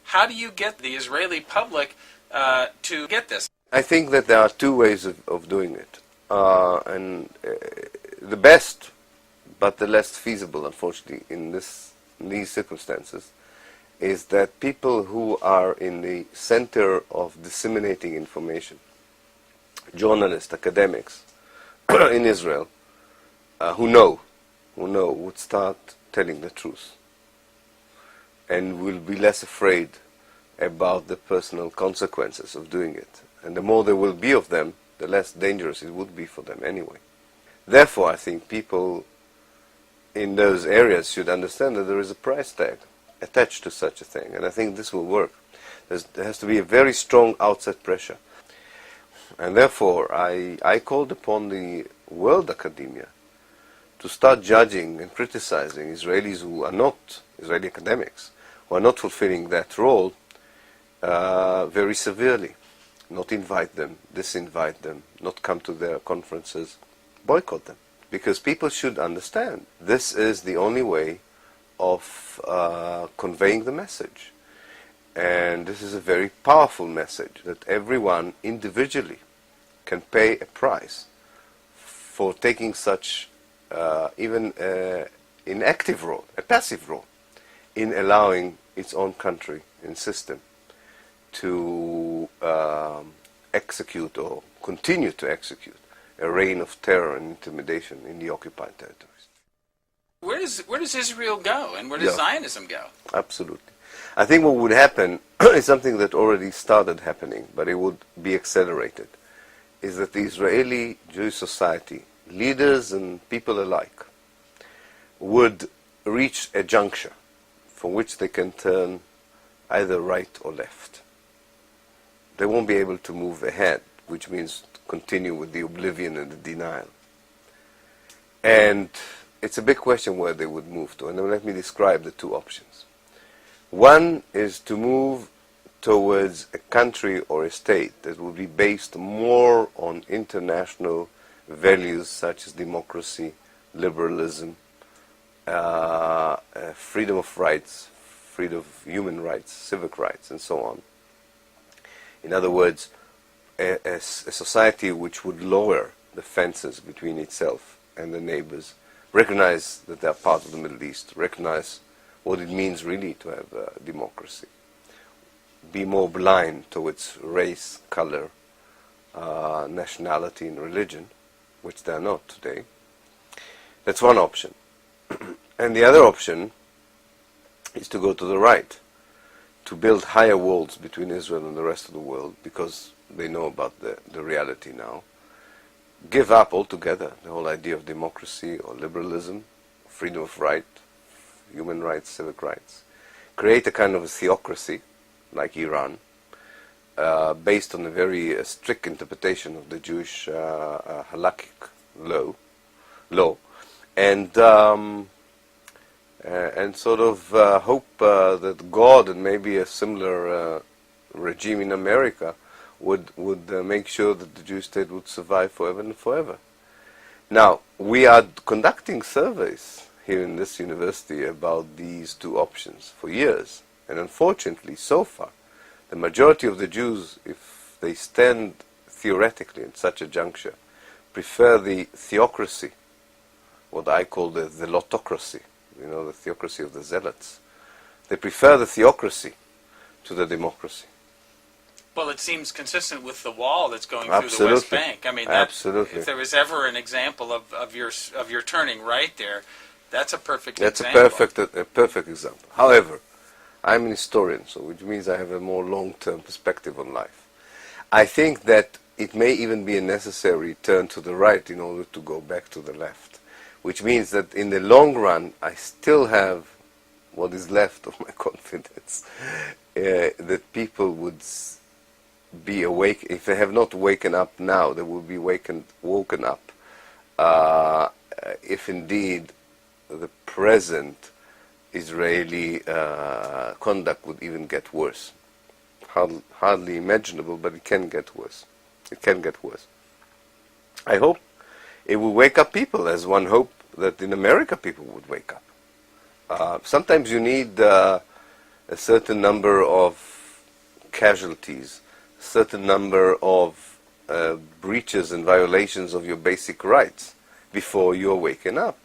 How do you get the Israeli public to get this? I think that there are two ways of doing it. The best, but the less feasible, unfortunately, in these circumstances, is that people who are in the center of disseminating information, journalists, academics in Israel, who know, would start telling the truth and will be less afraid about the personal consequences of doing it. And the more there will be of them, the less dangerous it would be for them anyway. Therefore, I think people in those areas should understand that there is a price tag attached to such a thing, and I think this will work. There has to be a very strong outside pressure. And therefore, I called upon the world academia to start judging and criticizing Israelis who are not, Israeli academics, who are not fulfilling that role very severely. Not invite them, disinvite them, not come to their conferences, boycott them. Because people should understand this is the only way of conveying the message. And this is a very powerful message that everyone individually can pay a price for taking such even an active role, a passive role, in allowing its own country and system to execute or continue to execute a reign of terror and intimidation in the occupied territories. Where does Israel go, and where does Zionism go? Absolutely. I think what would happen is something that already started happening, but it would be accelerated, is that the Israeli Jewish society, leaders and people alike, would reach a juncture from which they can turn either right or left. They won't be able to move ahead, which means continue with the oblivion and the denial. And it's a big question where they would move to, and then let me describe the two options. One is to move towards a country or a state that will be based more on international values such as democracy, liberalism, freedom of rights, freedom of human rights, civic rights, and so on. In other words, a society which would lower the fences between itself and the neighbors, recognize that they are part of the Middle East, recognize what it means really to have democracy, be more blind towards race, color, nationality, and religion, which they are not today. That's one option. And the other option is to go to the right, to build higher walls between Israel and the rest of the world, because they know about the reality now. Give up altogether the whole idea of democracy or liberalism, freedom of right, human rights, civic rights. Create a kind of a theocracy, like Iran, based on a very strict interpretation of the Jewish halakhic law, and sort of hope that God and maybe a similar regime in America would make sure that the Jewish state would survive forever and forever. Now, we are conducting surveys here in this university about these two options for years, and unfortunately, so far, the majority of the Jews, if they stand theoretically in such a juncture, prefer the theocracy, what I call the zelotocracy, the theocracy of the zealots. They prefer the theocracy to the democracy. Well, it seems consistent with the wall that's going through the West Bank. I mean, absolutely. If there was ever an example of your turning right there, that's a perfect example. That's a perfect example. However, I'm an historian, so which means I have a more long-term perspective on life. I think that it may even be a necessary turn to the right in order to go back to the left, which means that in the long run, I still have what is left of my confidence that people would be awake. If they have not waken up now, they will be woken up if indeed the present Israeli conduct would even get worse. Hardly imaginable, but it can get worse. It can get worse. I hope it will wake up people, as one hope that in America people would wake up. Sometimes you need a certain number of casualties, a certain number of breaches and violations of your basic rights before you're waking up.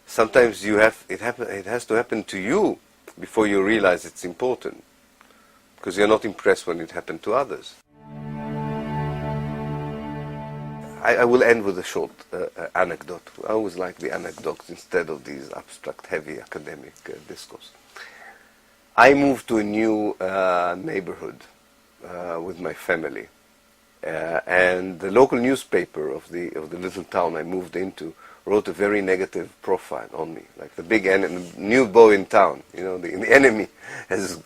Sometimes it has to happen to you before you realize it's important, because you're not impressed when it happened to others. I will end with a short anecdote. I always like the anecdotes instead of these abstract, heavy academic discourse. I moved to a new neighborhood with my family, and the local newspaper of the little town I moved into wrote a very negative profile on me, like the big new boy in town. You know, the enemy has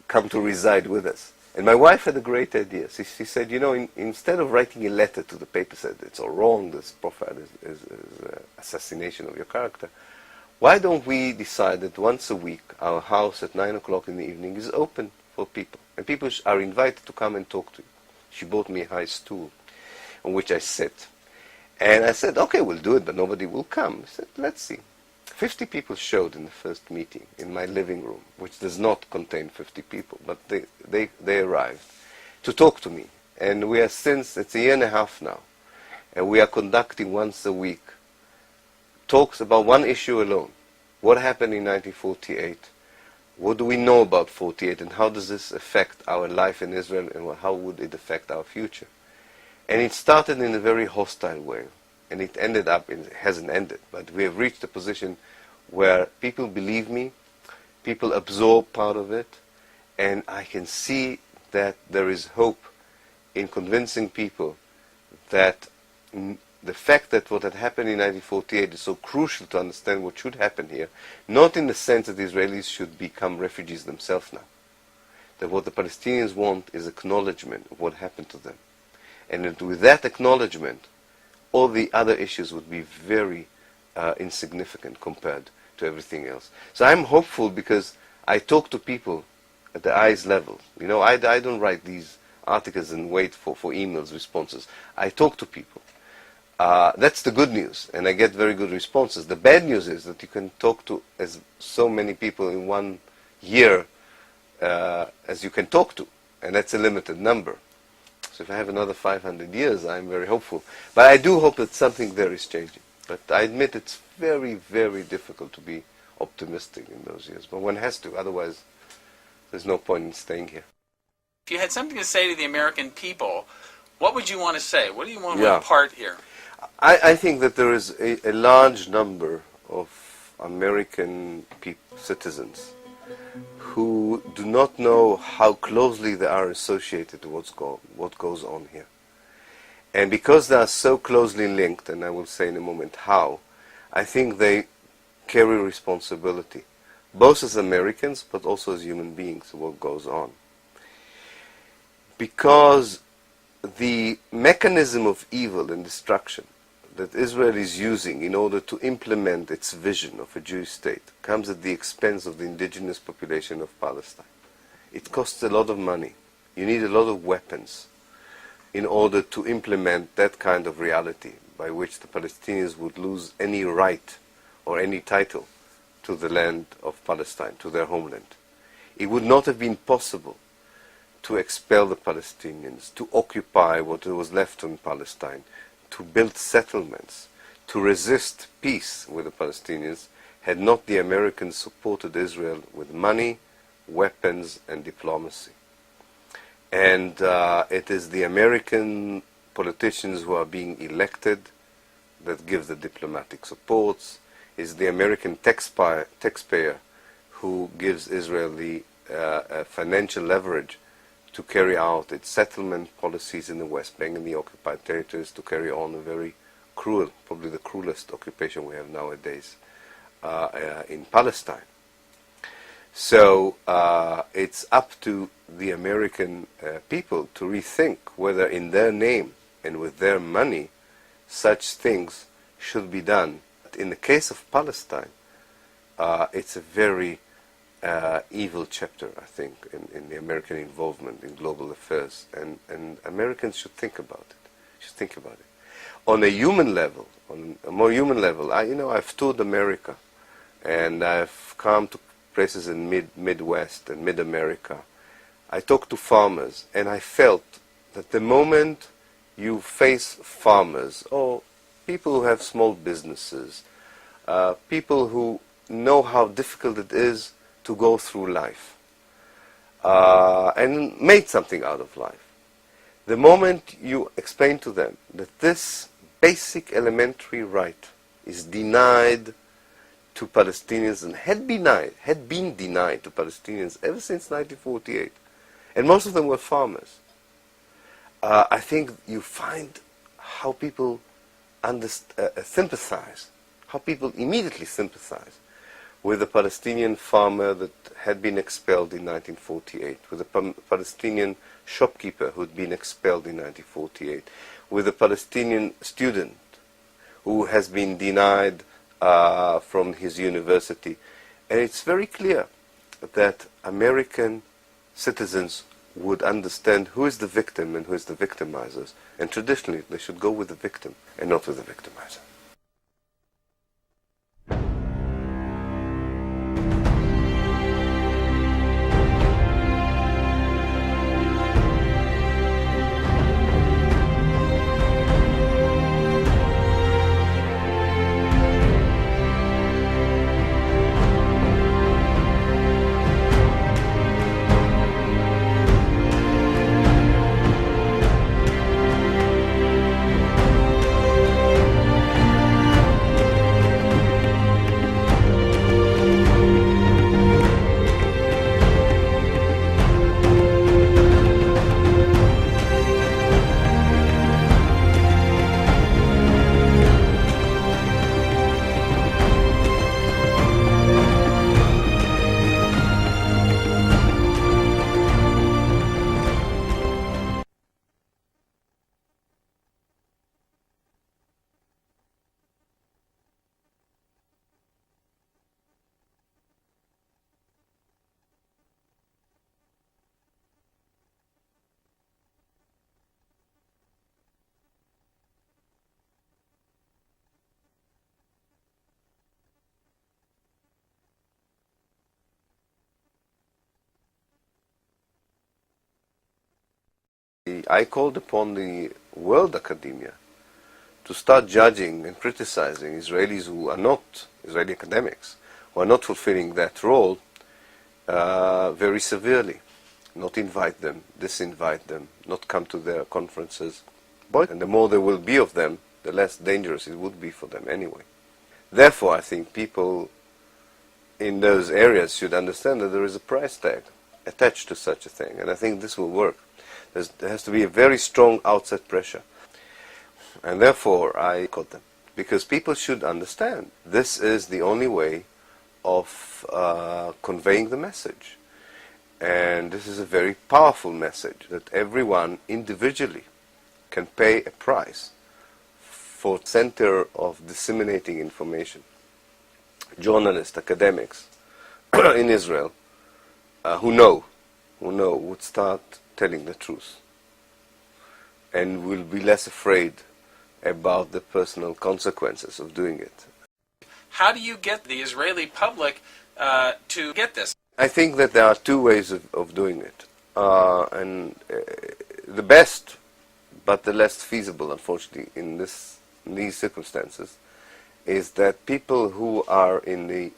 come to reside with us. And my wife had a great idea. She said, you know, instead of writing a letter to the paper, said it's all wrong, this profile is assassination of your character, why don't we decide that once a week our house at 9 o'clock in the evening is open for people, and people are invited to come and talk to you. She bought me a high stool on which I sit. And I said, okay, we'll do it, but nobody will come. I said, let's see. 50 people showed in the first meeting in my living room, which does not contain 50 people, but they arrived to talk to me. And we are since, it's a year and a half now, and we are conducting once a week talks about one issue alone. What happened in 1948? What do we know about 48, and how does this affect our life in Israel, and how would it affect our future? And it started in a very hostile way. And it ended up, it hasn't ended, but we have reached a position where people believe me, people absorb part of it, and I can see that there is hope in convincing people that the fact that what had happened in 1948 is so crucial to understand what should happen here, not in the sense that the Israelis should become refugees themselves now. That what the Palestinians want is acknowledgement of what happened to them. And that with that acknowledgement, all the other issues would be very insignificant compared to everything else. So I'm hopeful because I talk to people at the eyes level. You know, I don't write these articles and wait for emails, responses. I talk to people. That's the good news, and I get very good responses. The bad news is that you can talk to as so many people in 1 year as you can talk to, and that's a limited number. So if I have another 500 years, I'm very hopeful. But I do hope that something there is changing. But I admit it's very, very difficult to be optimistic in those years. But one has to, otherwise there's no point in staying here. If you had something to say to the American people, what would you want to say? What do you want to impart here? I think that there is a large number of American citizens who do not know how closely they are associated to what goes on here. And because they are so closely linked, and I will say in a moment how, I think they carry responsibility, both as Americans but also as human beings, of what goes on. Because the mechanism of evil and destruction that Israel is using in order to implement its vision of a Jewish state comes at the expense of the indigenous population of Palestine. It costs a lot of money. You need a lot of weapons in order to implement that kind of reality by which the Palestinians would lose any right or any title to the land of Palestine, to their homeland. It would not have been possible to expel the Palestinians, to occupy what was left in Palestine, to build settlements, to resist peace with the Palestinians, had not the Americans supported Israel with money, weapons, and diplomacy. And it is the American politicians who are being elected that give the diplomatic supports. It's the American taxpayer who gives Israel the financial leverage to carry out its settlement policies in the West Bank and the occupied territories, to carry on a very cruel, probably the cruelest occupation we have nowadays in Palestine. So it's up to the American people to rethink whether in their name and with their money such things should be done. In the case of Palestine, it's a very evil chapter, I think, in the American involvement in global affairs, and Americans should think about it. On a human level, on a more human level, I've toured America, and I've come to places in Midwest and Mid-America, I talked to farmers, and I felt that the moment you face farmers or people who have small businesses, people who know how difficult it is to go through life and made something out of life, the moment you explain to them that this basic elementary right is denied to Palestinians and had been denied to Palestinians ever since 1948, and most of them were farmers, I think you find how people sympathize, how people immediately sympathize with the Palestinian farmer that had been expelled in 1948, with the Palestinian shopkeeper who had been expelled in 1948, with the Palestinian student who has been denied from his university. And it's very clear that American citizens would understand who is the victim and who is the victimizers. And traditionally, they should go with the victim and not with the victimizer. I called upon the world academia to start judging and criticizing Israelis who are not, Israeli academics, who are not fulfilling that role very severely. Not invite them, disinvite them, not come to their conferences. And the more there will be of them, the less dangerous it would be for them anyway. Therefore, I think people in those areas should understand that there is a price tag attached to such a thing, and I think this will work. There has to be a very strong outside pressure. And therefore, I caught them. Because people should understand this is the only way of conveying the message. And this is a very powerful message that everyone individually can pay a price for center of disseminating information. Journalists, academics in Israel who know, would start telling the truth and will be less afraid about the personal consequences of doing it. How do you get the Israeli public to get this? I think that there are two ways of doing it. The best, but the less feasible, unfortunately, in these circumstances, is that people who are in the